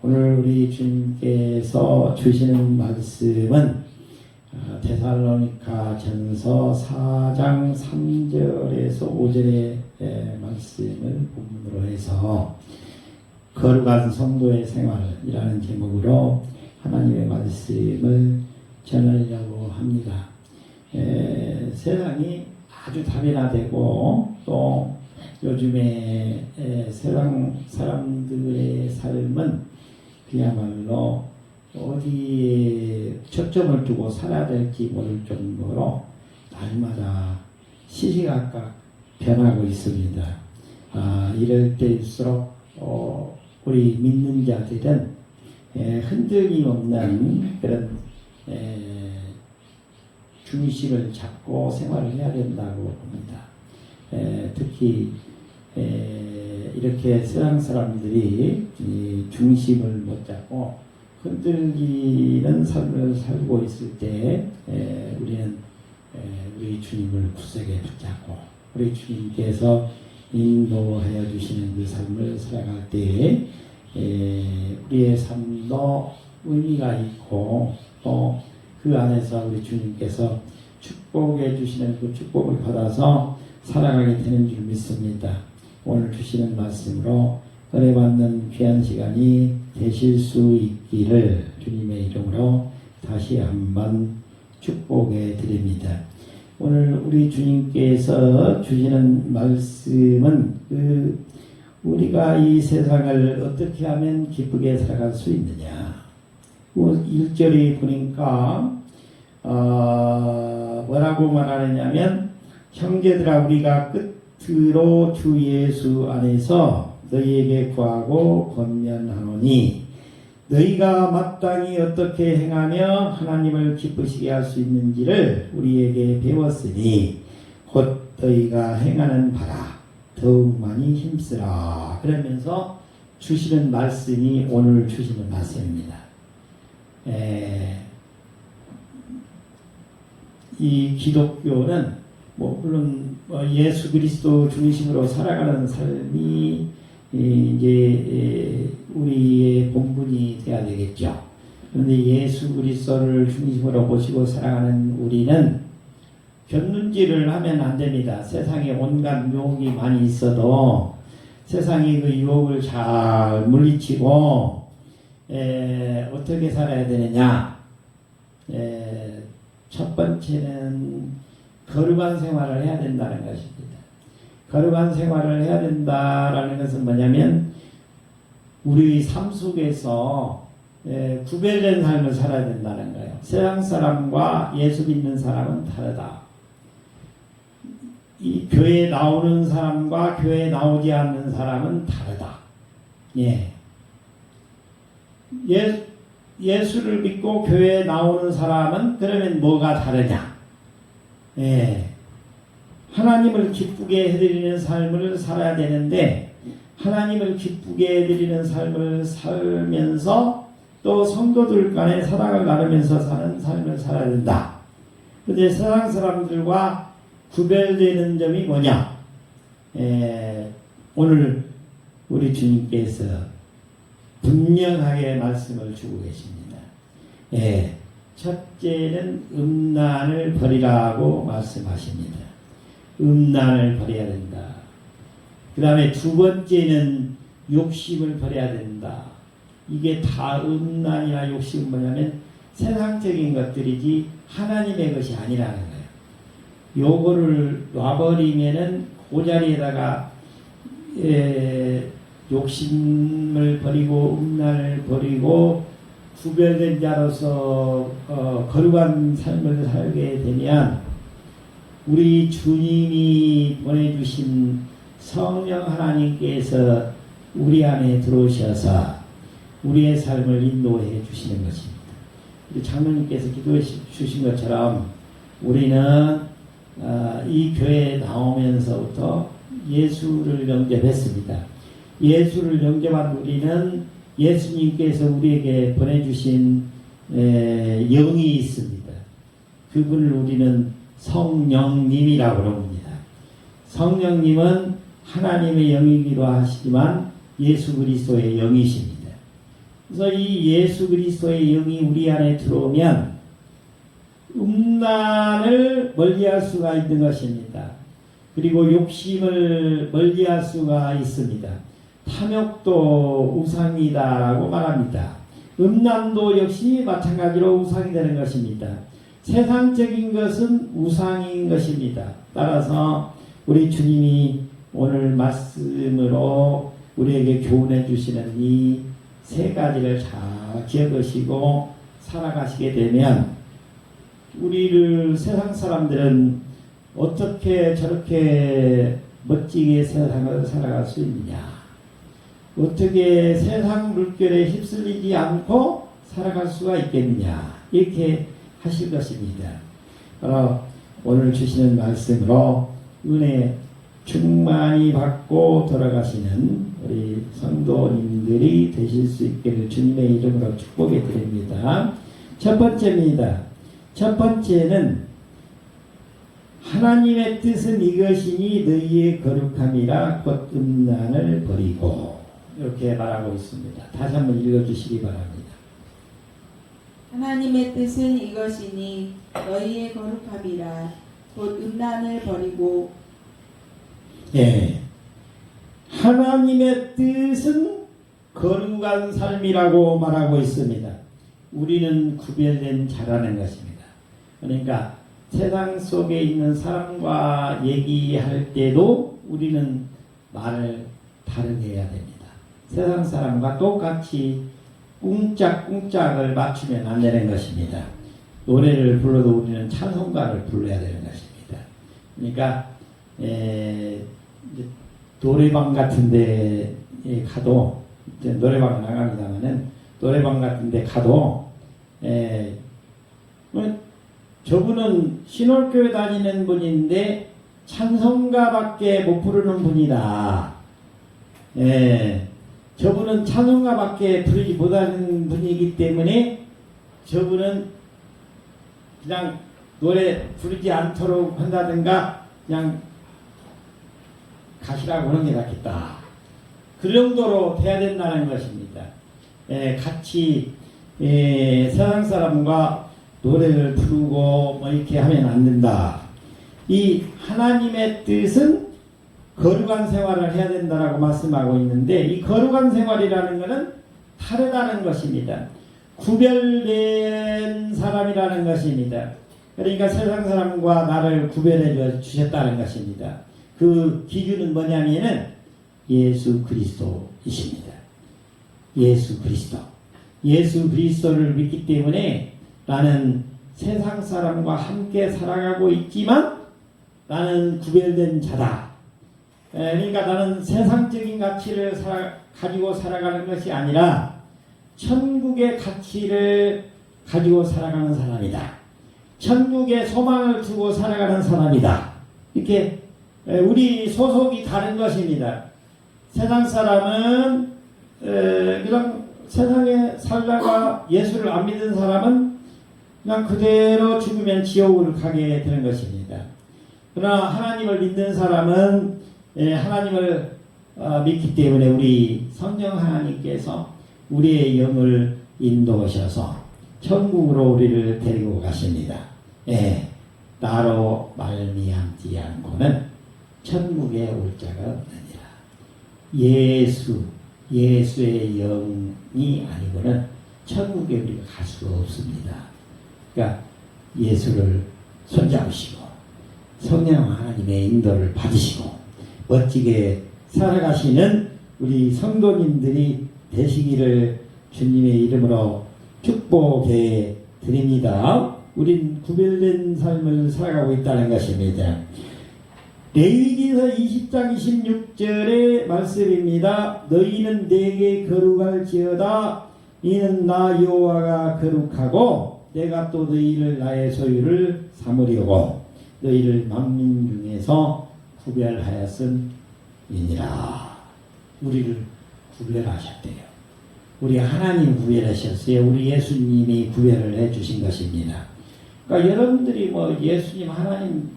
오늘 우리 주님께서 주시는 말씀은 데살로니가 전서 4장 3절에서 5절의 말씀을 본문으로 해서 거룩한 성도의 생활이라는 제목으로 하나님의 말씀을 전하려고 합니다. 세상이 아주 다변화되고 또 요즘에 세상 사람들의 삶은 그야말로 어디에 초점을 두고 살아야 될지 모를 정도로 날마다 시시각각 변하고 있습니다. 이럴 때일수록 우리 믿는 자들은 흔들림 없는 그런 중심을 잡고 생활을 해야 된다고 봅니다. 특히 이렇게 세상 사람들이 중심을 못 잡고 흔들리는 삶을 살고 있을 때 우리는 우리 주님을 굳세게 붙잡고 우리 주님께서 인도하여 주시는 그 삶을 살아갈 때 우리의 삶도 의미가 있고 또 그 안에서 우리 주님께서 축복해 주시는 그 축복을 받아서 살아가게 되는 줄 믿습니다. 오늘 주시는 말씀으로 은혜받는 귀한 시간이 되실 수 있기를 주님의 이름으로 다시 한번 축복해 드립니다. 오늘 우리 주님께서 주시는 말씀은 우리가 이 세상을 어떻게 하면 기쁘게 살아갈 수 있느냐. 1절에 보니까 뭐라고 말하느냐면 형제들아 우리가 끝으로 주 예수 안에서 너희에게 구하고 권면하노니 너희가 마땅히 어떻게 행하며 하나님을 기쁘시게 할 수 있는지를 우리에게 배웠으니 곧 너희가 행하는 바라 더욱 많이 힘쓰라. 그러면서 주시는 말씀이 오늘 주시는 말씀입니다. 이 기독교는 물론 예수 그리스도 중심으로 살아가는 삶이 이제 우리의 본분이 돼야 되겠죠. 그런데 예수 그리스도를 중심으로 모시고 살아가는 우리는 견눈질을 하면 안 됩니다. 세상에 온갖 유혹이 많이 있어도 세상이 그 유혹을 잘 물리치고 어떻게 살아야 되느냐. 첫 번째는 거룩한 생활을 해야 된다는 것입니다. 거룩한 생활을 해야 된다라는 것은 뭐냐면 우리 삶 속에서 구별된 삶을 살아야 된다는 거예요. 세상 사람과 예수 믿는 사람은 다르다. 이 교회에 나오는 사람과 교회에 나오지 않는 사람은 다르다. 예수를 믿고 교회에 나오는 사람은 그러면 뭐가 다르냐? 하나님을 기쁘게 해드리는 삶을 살아야 되는데 하나님을 기쁘게 해드리는 삶을 살면서 또 성도들 간에 사랑을 나누면서 사는 삶을 살아야 된다. 그런데 세상 사람들과 구별되는 점이 뭐냐? 오늘 우리 주님께서 분명하게 말씀을 주고 계십니다. 첫째는 음란을 버리라고 말씀하십니다. 음란을 버려야 된다. 그 다음에 두 번째는 욕심을 버려야 된다. 이게 다 음란이나 욕심은 뭐냐면 세상적인 것들이지 하나님의 것이 아니라는 거예요. 요거를 놔버리면은 그 자리에다가 욕심을 버리고 음란을 버리고 구별된 자로서 거룩한 삶을 살게 되면 우리 주님이 보내주신 성령 하나님께서 우리 안에 들어오셔서 우리의 삶을 인도해 주시는 것입니다. 장로님께서 기도해 주신 것처럼 우리는 이 교회에 나오면서부터 예수를 영접했습니다. 예수를 영접한 우리는 예수님께서 우리에게 보내주신 영이 있습니다. 그분을 우리는 성령님이라고 부릅니다. 성령님은 하나님의 영이기도 하시지만 예수 그리스도의 영이십니다. 그래서 이 예수 그리스도의 영이 우리 안에 들어오면 음란을 멀리할 수가 있는 것입니다. 그리고 욕심을 멀리할 수가 있습니다. 탐욕도 우상이다라고 말합니다. 음란도 역시 마찬가지로 우상이 되는 것입니다. 세상적인 것은 우상인 것입니다. 따라서 우리 주님이 오늘 말씀으로 우리에게 교훈해 주시는 이 세 가지를 잘 기억하시고 살아가시게 되면 우리를 세상 사람들은 어떻게 저렇게 멋지게 세상을 살아갈 수 있느냐, 어떻게 세상 물결에 휩쓸리지 않고 살아갈 수가 있겠느냐, 이렇게 하실 것입니다. 바로 오늘 주시는 말씀으로 은혜 충만히 받고 돌아가시는 우리 성도님들이 되실 수 있기를 주님의 이름으로 축복해 드립니다. 첫 번째입니다. 첫 번째는 하나님의 뜻은 이것이니 너희의 거룩함이라 곧 음란을 버리고, 이렇게 말하고 있습니다. 다시 한번 읽어주시기 바랍니다. 하나님의 뜻은 이것이니 너희의 거룩함이라 곧 음란을 버리고. 예, 하나님의 뜻은 거룩한 삶이라고 말하고 있습니다. 우리는 구별된 자라는 것입니다. 그러니까 세상 속에 있는 사람과 얘기할 때도 우리는 말을 다르게 해야 됩니다. 세상 사람과 똑같이 꿍짝꿍짝을 맞추면 안 되는 것입니다. 노래를 불러도 우리는 찬송가를 불러야 되는 것입니다. 그러니까 노래방 같은 데에 가도, 노래방 나갑니다만은 노래방 같은 데 가도 저분은 신월교회 다니는 분인데 찬송가밖에 못 부르는 분이다. 저분은 찬송가밖에 부르지 못하는 분이기 때문에 저분은 그냥 노래 부르지 않도록 한다든가 그냥 가시라고 하는 게 낫겠다. 그 정도로 돼야 된다는 것입니다. 같이 세상 사람과 노래를 부르고 뭐 이렇게 하면 안 된다. 이 하나님의 뜻은 거룩한 생활을 해야 된다라고 말씀하고 있는데, 이 거룩한 생활이라는 것은 다르다는 것입니다. 구별된 사람이라는 것입니다. 그러니까 세상 사람과 나를 구별해 주셨다는 것입니다. 그 기준은 뭐냐면은 예수 그리스도이십니다. 예수 그리스도. 예수 그리스도를 믿기 때문에 나는 세상 사람과 함께 살아가고 있지만 나는 구별된 자다. 그러니까 나는 세상적인 가치를 가지고 살아가는 것이 아니라 천국의 가치를 가지고 살아가는 사람이다. 천국의 소망을 두고 살아가는 사람이다. 이렇게 우리 소속이 다른 것입니다. 세상 사람은 그냥 세상에 살다가 예수를 안 믿는 사람은 그냥 그대로 죽으면 지옥을 가게 되는 것입니다. 그러나 하나님을 믿는 사람은 하나님을 믿기 때문에 우리 성령 하나님께서 우리의 영을 인도하셔서 천국으로 우리를 데리고 가십니다. 나로 말미암지 않고는 천국에 올 자가 없느니라. 예수의 영이 아니고는 천국에 우리가 갈 수가 없습니다. 그러니까 예수를 손잡으시고 성령 하나님의 인도를 받으시고 멋지게 살아가시는 우리 성도님들이 되시기를 주님의 이름으로 축복해 드립니다. 우린 구별된 삶을 살아가고 있다는 것입니다. 레위기서 20장 26절의 말씀입니다. 너희는 내게 거룩할지어다. 이는 나 여호와가 거룩하고 내가 또 너희를 나의 소유를 삼으려고 너희를 만민 중에서 구별하였음이니라. 우리를 구별하셨대요. 우리 하나님 구별하셨어요. 우리 예수님이 구별을 해주신 것입니다. 그러니까 여러분들이 뭐 예수님, 하나님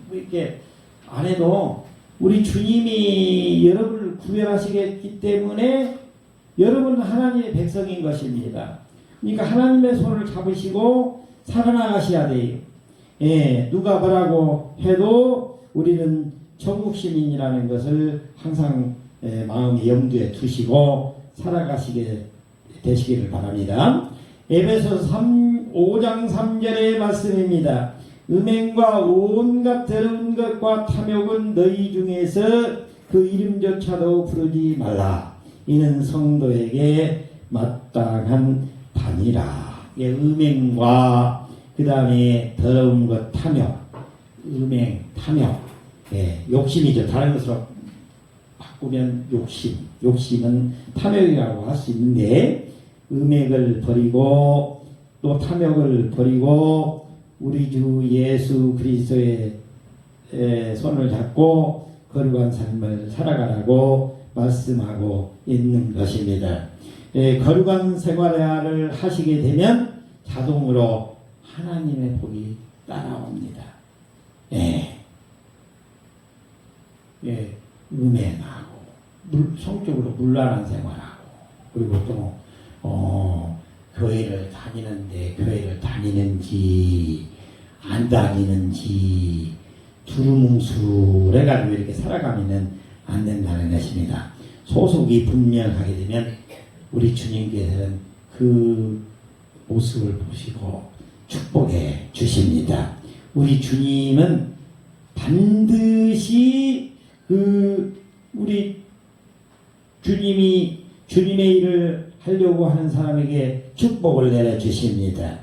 뭐 이렇게 안 해도 우리 주님이 여러분을 구별하시겠기 때문에 여러분은 하나님의 백성인 것입니다. 그러니까 하나님의 손을 잡으시고 살아나가셔야 돼요. 예, 누가 뭐라고 해도 우리는 천국 시민이라는 것을 항상 마음의 염두에 두시고 살아가시게 되시기를 바랍니다. 에베소서 5장 3절의 말씀입니다. 음행과 온갖 더러운 것과 탐욕은 너희 중에서 그 이름조차도 부르지 말라. 이는 성도에게 마땅한 반이라. 예, 음행과 그 다음에 더러운 것 탐욕, 음행, 탐욕, 예, 욕심이죠. 다른 것으로 바꾸면 욕심, 욕심은 탐욕이라고 할 수 있는데 음행을 버리고 또 탐욕을 버리고 우리 주 예수 그리스도의 손을 잡고 거룩한 삶을 살아가라고 말씀하고 있는 것입니다. 거룩한 생활을 하시게 되면 자동으로 하나님의 복이 따라옵니다. 음행하고 성적으로 문란한 생활하고 그리고 또 교회를 다니는데 교회를 다니는지 안 다니는지 두루뭉술해가지고 이렇게 살아가면은 안 된다는 것입니다. 소속이 분명하게 되면 우리 주님께서는 그 모습을 보시고 축복해 주십니다. 우리 주님은 반드시 우리 주님이 주님의 일을 하려고 하는 사람에게 축복을 내려 주십니다.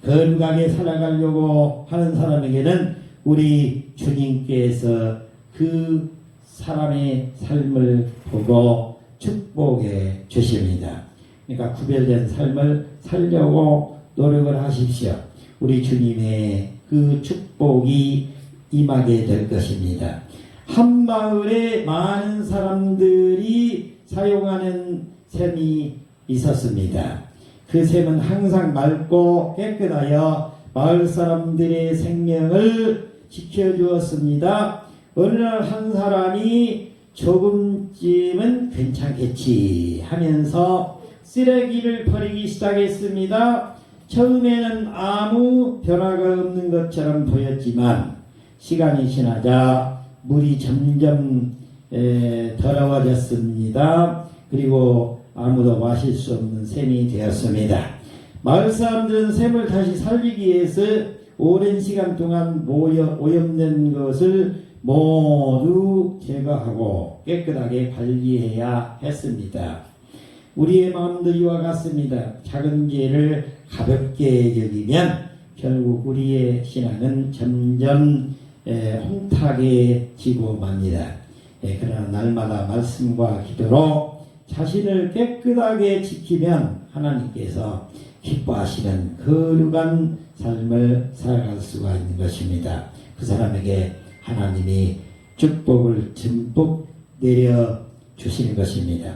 거룩하게 살아가려고 하는 사람에게는 우리 주님께서 그 사람의 삶을 보고 축복해 주십니다. 그러니까 구별된 삶을 살려고 노력을 하십시오. 우리 주님의 그 축복이 임하게 될 것입니다. 한 마을에 많은 사람들이 사용하는 샘이 있었습니다. 그 샘은 항상 맑고 깨끗하여 마을 사람들의 생명을 지켜주었습니다. 어느 날 한 사람이 조금쯤은 괜찮겠지 하면서 쓰레기를 버리기 시작했습니다. 처음에는 아무 변화가 없는 것처럼 보였지만 시간이 지나자 물이 점점 더러워졌습니다. 그리고 아무도 마실 수 없는 샘이 되었습니다. 마을 사람들은 샘을 다시 살리기 위해서 오랜 시간 동안 오염된 것을 모두 제거하고 깨끗하게 관리해야 했습니다. 우리의 마음도 이와 같습니다. 작은 죄를 가볍게 여기면 결국 우리의 신앙은 점점 혼탁해지고 맙니다. 그러나 날마다 말씀과 기도로 자신을 깨끗하게 지키면 하나님께서 기뻐하시는 거룩한 삶을 살아갈 수가 있는 것입니다. 그 사람에게 하나님이 축복을 듬뿍 내려주시는 것입니다.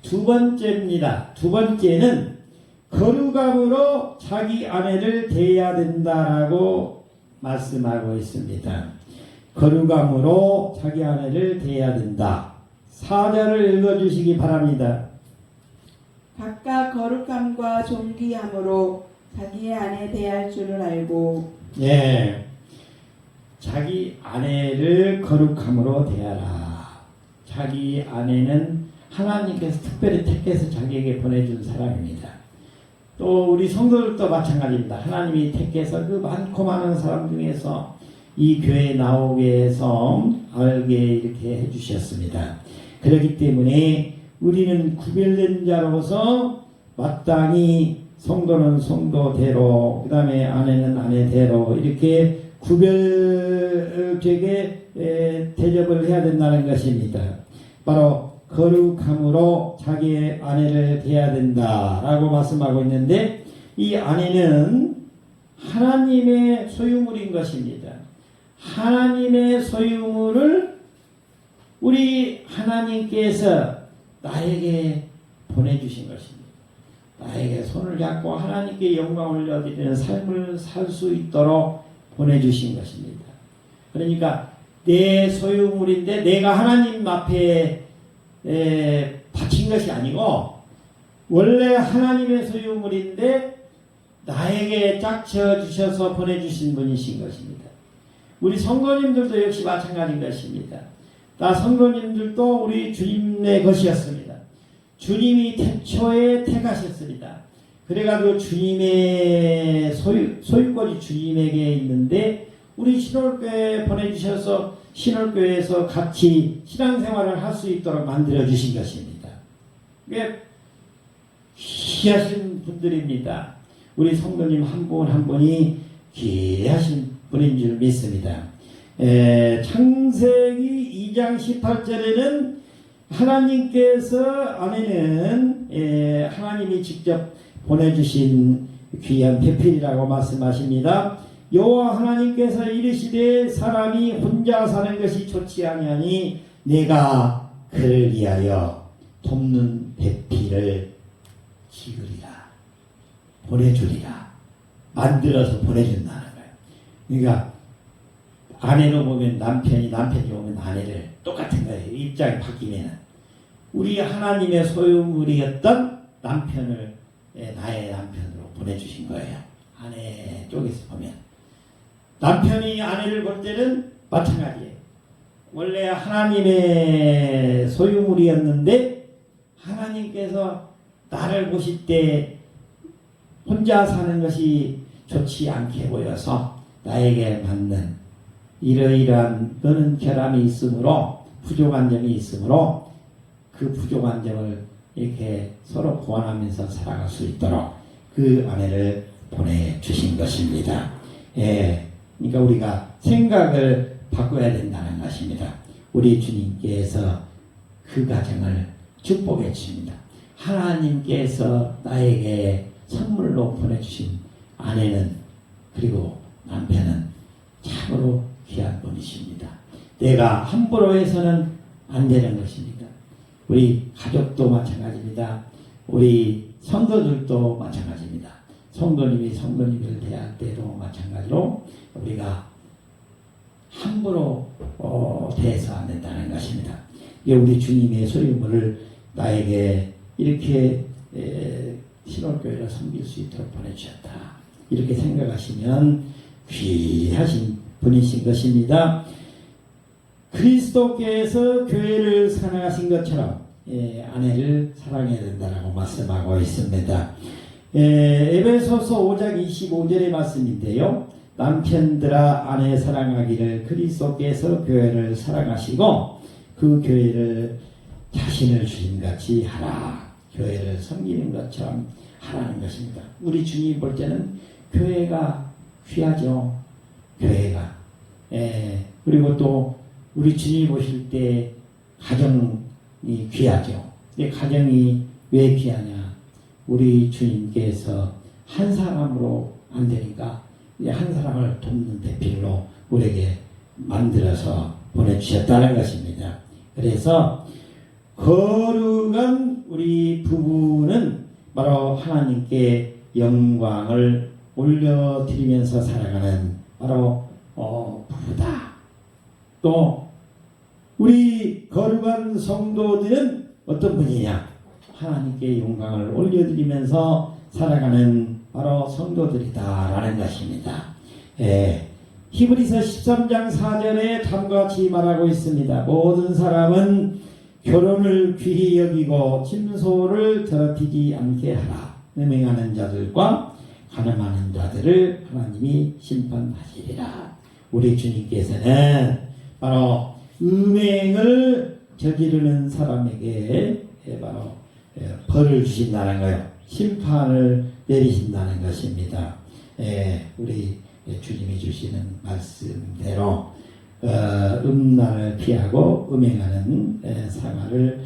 두 번째입니다. 두 번째는 거룩함으로 자기 아내를 대해야 된다라고 말씀하고 있습니다. 거룩함으로 자기 아내를 대해야 된다. 4절을 읽어주시기 바랍니다. 각각 거룩함과 존귀함으로 자기의 아내 대할 줄을 알고 자기 아내를 거룩함으로 대하라. 자기 아내는 하나님께서 특별히 택해서 자기에게 보내준 사람입니다. 또 우리 성도들도 마찬가지입니다. 하나님이 택해서 그 많고 많은 사람 중에서 이 교회에 나오게 해서 알게 이렇게 해주셨습니다. 그렇기 때문에 우리는 구별된 자로서 마땅히 성도는 성도대로 그 다음에 아내는 아내대로 이렇게 구별되게 대접을 해야 된다는 것입니다. 바로 거룩함으로 자기의 아내를 대해야 된다라고 말씀하고 있는데 이 아내는 하나님의 소유물인 것입니다. 하나님의 소유물을 우리 하나님께서 나에게 보내주신 것입니다. 나에게 손을 잡고 하나님께 영광을 올려드리는 삶을 살 수 있도록 보내주신 것입니다. 그러니까 내 소유물인데 내가 하나님 앞에 바친 것이 아니고 원래 하나님의 소유물인데 나에게 짝지어 주셔서 보내주신 분이신 것입니다. 우리 성도님들도 역시 마찬가지인 것입니다. 다 성도님들도 우리 주님의 것이었습니다. 주님이 태초에 택하셨습니다. 그래가지고 주님의 소유권이 주님에게 있는데 우리 신월교회에 보내주셔서 신월교회에서 같이 신앙생활을 할 수 있도록 만들어주신 것입니다. 이게 귀하신 분들입니다. 우리 성도님 한 분 한 분이 귀하신 분인 줄 믿습니다. 창세기 2장 18절에는 하나님께서 안에는 하나님이 직접 보내주신 귀한 배필이라고 말씀하십니다. 여호와 하나님께서 이르시되 사람이 혼자 사는 것이 좋지 아니하니 내가 그를 위하여 돕는 배필을 기으리라 보내주리라 만들어서 보내준다는 거예요. 그러니까 아내로 보면 남편이 보면 아내를 똑같은 거예요. 입장이 바뀌면 우리 하나님의 소유물이었던 남편을 나의 남편으로 보내주신 거예요. 아내 쪽에서 보면 남편이 아내를 볼 때는 마찬가지예요. 원래 하나님의 소유물이었는데 하나님께서 나를 보실 때 혼자 사는 것이 좋지 않게 보여서 나에게 맞는 이러이러한 너는 결함이 있으므로 부족한 점이 있으므로 그 부족한 점을 이렇게 서로 보완하면서 살아갈 수 있도록 그 아내를 보내주신 것입니다. 그러니까 우리가 생각을 바꿔야 된다는 것입니다. 우리 주님께서 그 가정을 축복해 주십니다. 하나님께서 나에게 선물로 보내주신 아내는 그리고 남편은 참으로 귀한 분이십니다. 내가 함부로 해서는 안 되는 것입니다. 우리 가족도 마찬가지입니다. 우리 성도들도 마찬가지입니다. 성도님이 성도님을 대할 때도 마찬가지로 우리가 함부로 대해서 안 된다는 것입니다. 우리 주님의 소유물을 나에게 이렇게 신월교회를 섬길 수 있도록 보내주셨다. 이렇게 생각하시면 귀하신 분이신 것입니다. 그리스도께서 교회를 사랑하신 것처럼 아내를 사랑해야 된다고 말씀하고 있습니다. 에베소서 5장 25절의 말씀인데요. 남편들아 아내 사랑하기를 그리스도께서 교회를 사랑하시고 그 교회를 자신을 주님같이 하라. 교회를 섬기는 것처럼 하라는 것입니다. 우리 주님이 볼 때는 교회가 귀하죠. 교회가. 그리고 또 우리 주님이 보실 때 가정이 귀하죠. 근데 가정이 왜 귀하냐? 우리 주님께서 한 사람으로 안 되니까 한 사람을 돕는 대필로 우리에게 만들어서 보내주셨다는 것입니다. 그래서 거룩한 우리 부부는 바로 하나님께 영광을 올려드리면서 살아가는 바로 부부다. 또 우리 거룩한 성도들은 어떤 분이냐? 하나님께 영광을 올려드리면서 살아가는 바로 성도들이다라는 것입니다. 히브리서 13장 4절에 다음과 같이 말하고 있습니다. 모든 사람은 결혼을 귀히 여기고 침소를 더럽히지 않게 하라. 음행하는 자들과 가늠하는 자들을 하나님이 심판하시리라. 우리 주님께서는 바로 음행을 저지르는 사람에게 바로 벌을 주신다는 거예요. 심판을 내리신다는 것입니다. 우리 주님이 주시는 말씀대로 음란을 피하고 음행하는 생활을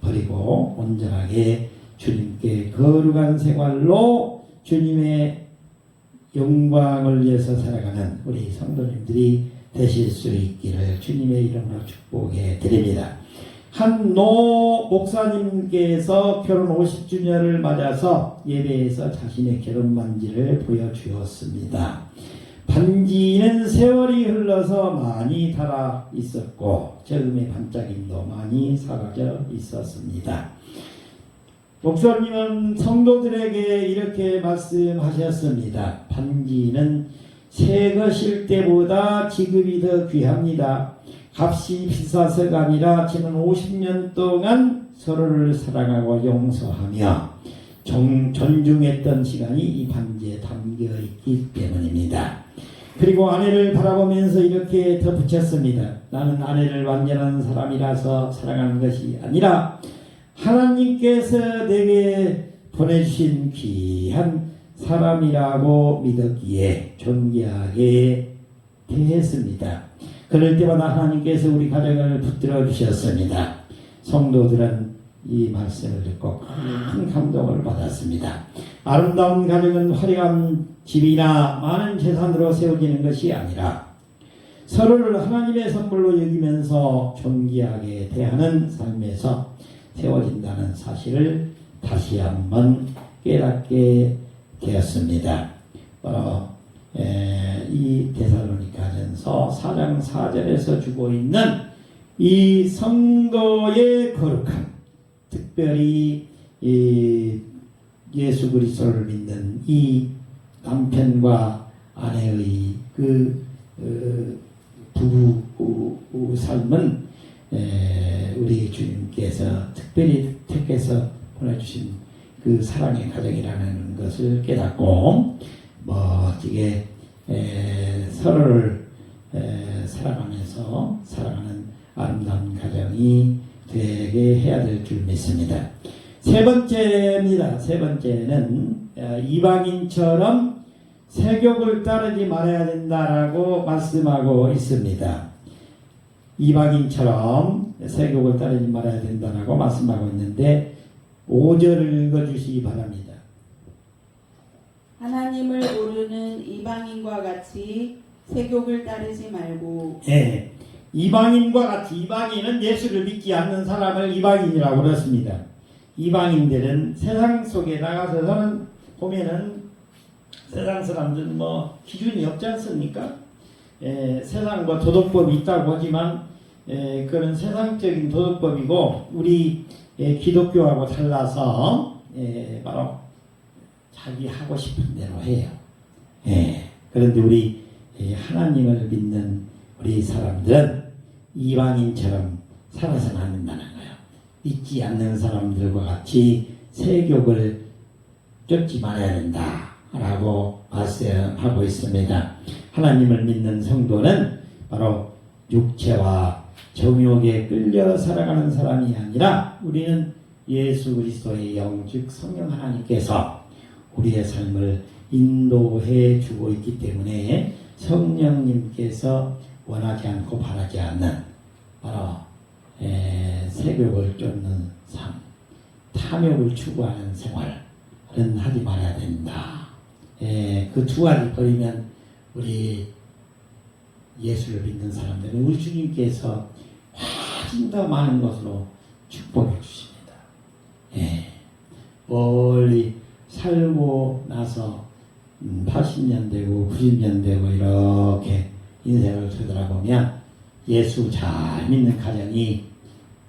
버리고 온전하게 주님께 거룩한 생활로 주님의 영광을 위해서 살아가는 우리 성도님들이 되실 수 있기를 주님의 이름으로 축복해 드립니다. 한 노 목사님께서 결혼 50주년을 맞아서 예배에서 자신의 결혼 반지를 보여주었습니다. 반지는 세월이 흘러서 많이 닳아 있었고 저금의 반짝임도 많이 사라져 있었습니다. 목사님은 성도들에게 이렇게 말씀하셨습니다. 반지는 새 것일 때보다 지급이 더 귀합니다. 값이 비싸서가 아니라 지난 50년 동안 서로를 사랑하고 용서하며 존중했던 시간이 이 반지에 담겨 있기 때문입니다. 그리고 아내를 바라보면서 이렇게 덧붙였습니다. 나는 아내를 완전한 사람이라서 사랑하는 것이 아니라 하나님께서 내게 보내주신 귀한 사람이라고 믿었기에 존귀하게 대했습니다. 그럴 때마다 하나님께서 우리 가정을 붙들어 주셨습니다. 성도들은 이 말씀을 듣고 큰 감동을 받았습니다. 아름다운 가정은 화려한 집이나 많은 재산으로 세워지는 것이 아니라 서로를 하나님의 선물로 여기면서 존귀하게 대하는 삶에서 세워진다는 사실을 다시 한번 깨닫게 되었습니다. 이 데살로니가전서 4장 4절에서 주고 있는 이 성도의 거룩함, 특별히 예수 그리스도를 믿는 이 남편과 아내의 부부 삶은 우리 주님께서 특별히 택해서 보내주신 그 사랑의 가정이라는 것을 깨닫고 멋지게 서로를 사랑하면서 살아가는 아름다운 가정이 되게 해야 될 줄 믿습니다. 세 번째입니다. 세 번째는 이방인처럼 세욕을 따르지 말아야 된다라고 말씀하고 있습니다. 이방인처럼 세욕을 따르지 말아야 된다라고 말씀하고 있는데 5절을 읽어주시기 바랍니다. 하나님을 모르는 이방인과 같이 세욕을 따르지 말고. 네, 이방인과 같이, 이방인은 예수를 믿지 않는 사람을 이방인이라고 그렇습니다. 이방인들은 세상 속에 나가서는 보면은 세상 사람들은 기준이 없지 않습니까? 세상 도덕법이 있다고 하지만 그런 세상적인 도덕법이고 우리 기독교하고 달라서 바로 자기 하고 싶은 대로 해요. 그런데 우리 하나님을 믿는 우리 사람들은 이방인처럼 살아서는 안 된다는 거예요. 믿지 않는 사람들과 같이 세욕을 쫓지 말아야 된다라고 말씀하고 있습니다. 하나님을 믿는 성도는 바로 육체와 정욕에 끌려 살아가는 사람이 아니라 우리는 예수 그리스도의 영, 즉 성령 하나님께서 우리의 삶을 인도해 주고 있기 때문에 성령님께서 원하지 않고 바라지 않는 바로 세욕을 쫓는 삶, 탐욕을 추구하는 생활은 하지 말아야 된다. 그 두 가지 버리면 우리 예수를 믿는 사람들은 우리 주님께서 훨씬 더 많은 것으로 축복해 주십니다. 멀리 살고 나서 80년 되고 90년 되고 이렇게 인생을 되돌아보면 예수 잘 믿는 가정이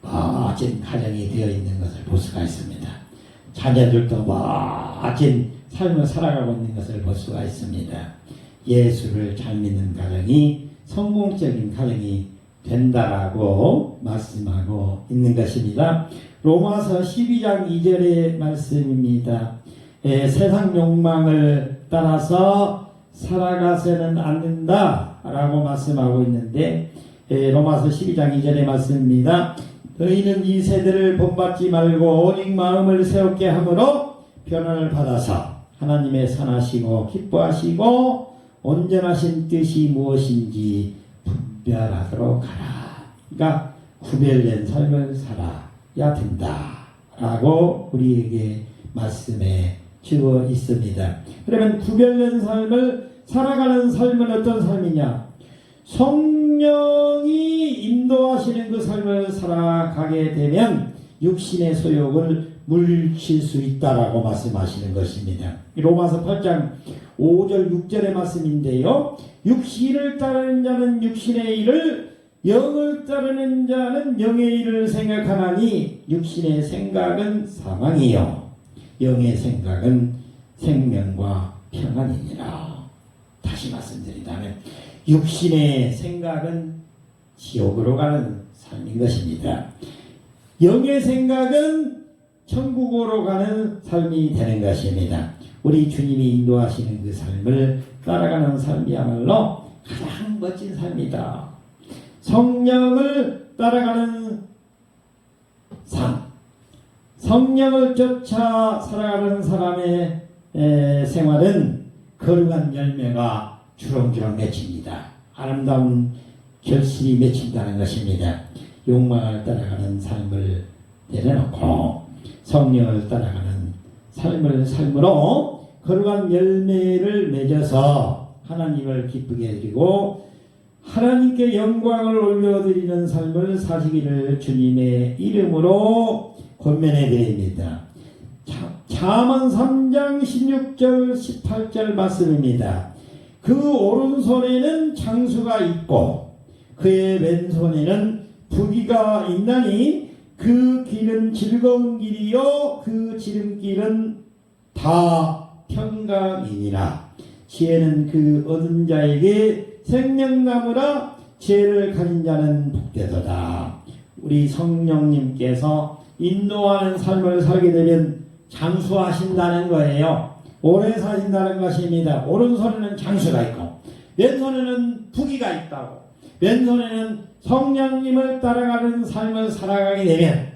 멋진 가정이 되어 있는 것을 볼 수가 있습니다. 자녀들도 멋진 삶을 살아가고 있는 것을 볼 수가 있습니다. 예수를 잘 믿는 가정이 성공적인 가정이 된다라고 말씀하고 있는 것입니다. 로마서 12장 2절의 말씀입니다. 세상 욕망을 따라서 살아가서는 안 된다라고 말씀하고 있는데 로마서 12장 2절의 말씀입니다. 너희는 이 세대를 본받지 말고 오직 마음을 새롭게 함으로 변화를 받아서 하나님의 선하시고 기뻐하시고 온전하신 뜻이 무엇인지 분별하도록 하라. 그러니까 구별된 삶을 살아야 된다라고 우리에게 말씀해 주어 있습니다. 그러면 구별된 삶을 살아가는 삶은 어떤 삶이냐? 성령이 인도하시는 그 삶을 살아가게 되면 육신의 소욕을 물리칠 수 있다라고 말씀하시는 것입니다. 로마서 8장 5절 6절의 말씀인데요. 육신을 따르는 자는 육신의 일을, 영을 따르는 자는 영의 일을 생각하나니 육신의 생각은 사망이요 영의 생각은 생명과 평안이니라. 다시 말씀드린다면 육신의 생각은 지옥으로 가는 삶인 것입니다. 영의 생각은 천국으로 가는 삶이 되는 것입니다. 우리 주님이 인도하시는 그 삶을 따라가는 삶이야말로 가장 멋진 삶이다. 성령을 따라가는 삶, 성령을 쫓아 살아가는 사람의 생활은 거룩한 열매가 주렁주렁 맺힙니다. 아름다운 결실이 맺힌다는 것입니다. 욕망을 따라가는 삶을 내려놓고 성령을 따라가는 삶을 삶으로 거룩한 열매를 맺어서 하나님을 기쁘게 해드리고 하나님께 영광을 올려드리는 삶을 사시기를 주님의 이름으로 권면해 드립니다. 잠언 3장 16절 18절 말씀입니다. 그 오른손에는 장수가 있고 그의 왼손에는 부귀가 있나니 그 길은 즐거운 길이요 그 지름길은 다 평강이니라. 지혜는 그 얻은 자에게 생명나무라. 지혜를 가진 자는 복되도다. 우리 성령님께서 인도하는 삶을 살게 되면 장수하신다는 거예요. 오래 사신다는 것입니다. 오른손에는 장수가 있고 왼손에는 부귀가 있다고. 왼손에는 성령님을 따라가는 삶을 살아가게 되면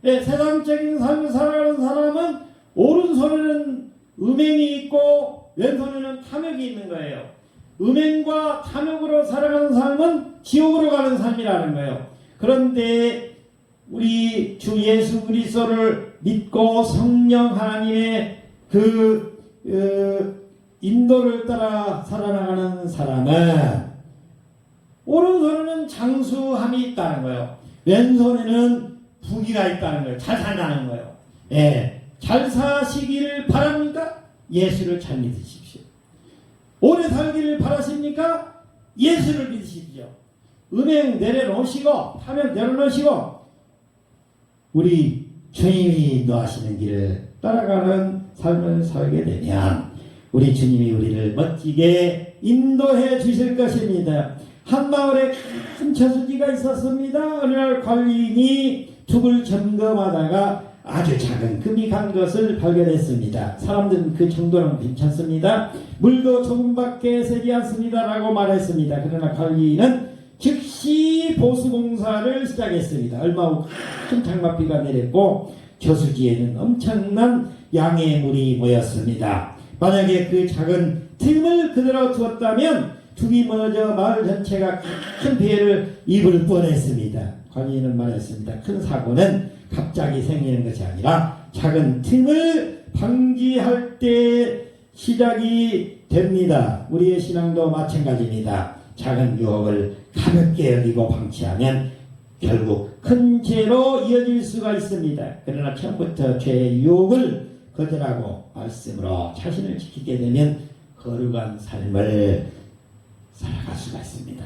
세상적인 삶을 살아가는 사람은 오른손에는 음행이 있고 왼손에는 탐욕이 있는 거예요. 음행과 탐욕으로 살아가는 삶은 지옥으로 가는 삶이라는 거예요. 그런데 우리 주 예수 그리스도를 믿고 성령 하나님의 인도를 따라 살아나가는 사람은 오른손에는 장수함이 있다는 거예요. 왼손에는 부귀가 있다는 거예요. 잘 산다는 거예요. 잘 사시기를 바랍니까? 예수를 잘 믿으십시오. 오래 살기를 바라십니까? 예수를 믿으십시오. 음행 내려놓으시고 탐욕 내려놓으시고 우리 주님이 인도하시는 길을 따라가는 삶을 살게 되면 우리 주님이 우리를 멋지게 인도해 주실 것입니다. 한 마을에 큰 저수지가 있었습니다. 어느 날 관리인이 둑을 점검하다가 아주 작은 금이 간 것을 발견했습니다. 사람들은 그 정도는 괜찮습니다. 물도 조금밖에 새지 않습니다. 라고 말했습니다. 그러나 관리인은 즉시 보수공사를 시작했습니다. 얼마 후 큰 장맛비가 내렸고 저수지에는 엄청난 양의 물이 모였습니다. 만약에 그 작은 틈을 그대로 두었다면 둑이 무너져 마을 전체가 큰 피해를 입을 뻔했습니다. 관리인은 말했습니다. 큰 사고는 갑자기 생기는 것이 아니라 작은 틈을 방지할 때 시작이 됩니다. 우리의 신앙도 마찬가지입니다. 작은 유혹을 가볍게 여기고 방치하면 결국 큰 죄로 이어질 수가 있습니다. 그러나 처음부터 죄의 유혹을 거절하고 말씀으로 자신을 지키게 되면 거룩한 삶을 살아갈 수가 있습니다.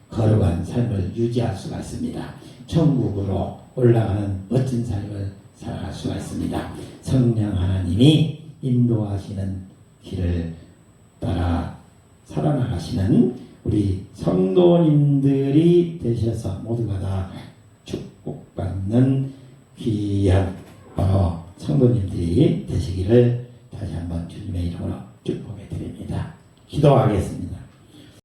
거룩한 삶을 유지할 수가 있습니다. 천국으로 올라가는 멋진 삶을 살아갈 수가 있습니다. 성령 하나님이 인도하시는 길을 따라 살아나가시는 우리 성도님들이 되셔서 모두가 다 축복받는 귀한 성도님들이 되시기를 다시 한번 주님의 이름으로 축복해 드립니다. 기도하겠습니다.